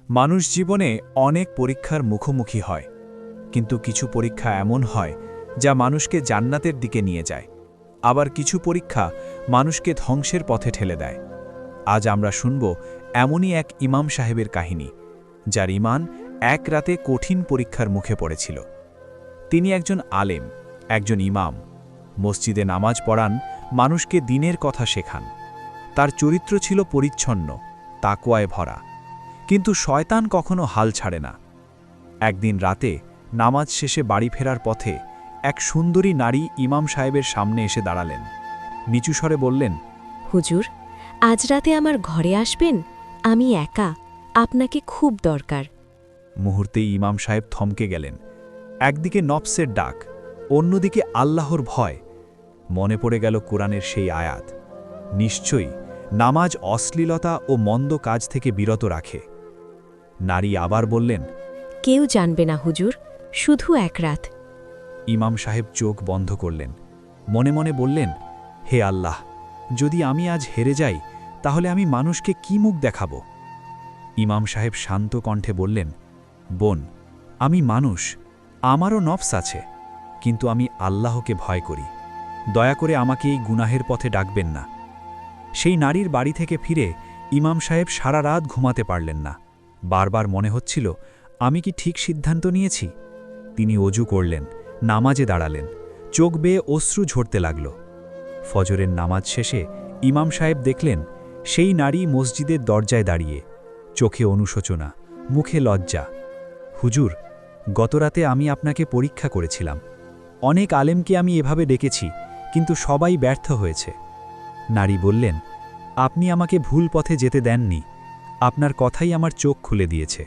মানুষ জীবনে অনেক পরীক্ষার মুখোমুখি হয়, কিন্তু কিছু পরীক্ষা এমন হয় যা মানুষকে জান্নাতের দিকে নিয়ে যায়, আবার কিছু পরীক্ষা মানুষকে ধ্বংসের পথে ঠেলে দেয়। আজ আমরা শুনব এমনই এক ইমাম সাহেবের কাহিনী, যার ঈমান এক রাতে কঠিন পরীক্ষার মুখে পড়েছিল। তিনি একজন আলেম, একজন ইমাম, মসজিদে নামাজ পড়ান, মানুষকে দ্বীনের কথা শেখান। তার চরিত্র ছিল পরিচ্ছন্ন, তাকওয়ায় ভরা, কিন্তু শয়তান কখনো হাল ছাড়ে না। একদিন রাতে নামাজ শেষে বাড়ি ফেরার পথে এক সুন্দরী নারী ইমাম সাহেবের সামনে এসে দাঁড়ালেন। নিচু স্বরে বললেন, হুজুর, আজ রাতে আমার ঘরে আসবেন? আমি একা, আপনাকে খুব দরকার। মুহূর্তেই ইমাম সাহেব থমকে গেলেন। একদিকে নফসের ডাক, অন্যদিকে আল্লাহর ভয়। মনে পড়ে গেল কোরআনের সেই আয়াত, নিশ্চয়ই নামাজ অশ্লীলতা ও মন্দ কাজ থেকে বিরত রাখে। নারী আবার বললেন, কেউ জানবে না হুজুর, শুধু এক রাত। ইমাম সাহেব চোখ বন্ধ করলেন, মনে মনে বললেন, হে আল্লাহ, যদি আমি আজ হেরে যাই তাহলে আমি মানুষকে কি মুখ দেখাব? ইমাম সাহেব শান্ত কণ্ঠে বললেন, বোন, আমি মানুষ, আমারও নফস আছে, কিন্তু আমি আল্লাহকে ভয় করি। দয়া করে আমাকে এই গুনাহের পথে ডাকবেন না। সেই নারীর বাড়ি থেকে ফিরে ইমাম সাহেব সারা রাত ঘুমাতে পারলেন না। বারবার মনে হচ্ছিল, আমি কি ঠিক সিদ্ধান্ত নিয়েছি? তিনি অজু করলেন, নামাজে দাঁড়ালেন, চোখ বেয়ে অশ্রু ঝরতে লাগল। ফজরের নামাজ শেষে ইমাম সাহেব দেখলেন, সেই নারী মসজিদের দরজায় দাঁড়িয়ে, চোখে অনুশোচনা, মুখে লজ্জা। হুজুর, গতরাতে আমি আপনাকে পরীক্ষা করেছিলাম। অনেক আলেমকে আমি এভাবে ডেকেছি, কিন্তু সবাই ব্যর্থ হয়েছে। নারী বললেন, আপনি আমাকে ভুল পথে যেতে দেননি, আপনার কথাই আমার চোখ খুলে দিয়েছে।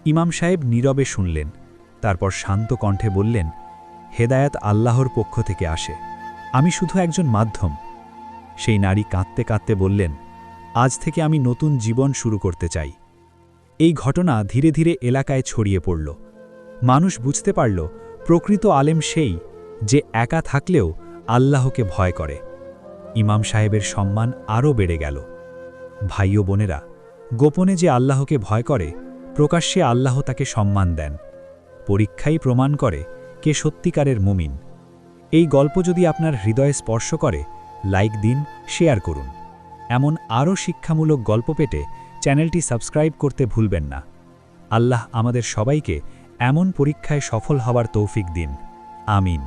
ইমাম সাহেব নীরবে শুনলেন, তারপর শান্ত কণ্ঠে বললেন, হেদায়াত আল্লাহর পক্ষ থেকে আসে, আমি শুধু একজন মাধ্যম। সেই নারী কাঁদতে কাঁদতে বললেন, আজ থেকে আমি নতুন জীবন শুরু করতে চাই। এই ঘটনা ধীরে ধীরে এলাকায় ছড়িয়ে পড়ল। মানুষ বুঝতে পারল, প্রকৃত আলেম সেই যে একা থাকলেও আল্লাহকে ভয় করে। ইমাম সাহেবের সম্মান আরও বেড়ে গেল। ভাই ও বোনেরা, গোপনে যে আল্লাহকে ভয় করে, প্রকাশ্যে আল্লাহ তাকে সম্মান দেন। পরীক্ষাই প্রমাণ করে কে সত্যিকারের মুমিন। এই গল্প যদি আপনার হৃদয়ে স্পর্শ করে, লাইক দিন, শেয়ার করুন। এমন আরও শিক্ষামূলক গল্প পেতে চ্যানেলটি সাবস্ক্রাইব করতে ভুলবেন না। আল্লাহ আমাদের সবাইকে এমন পরীক্ষায় সফল হওয়ার তৌফিক দিন। আমিন।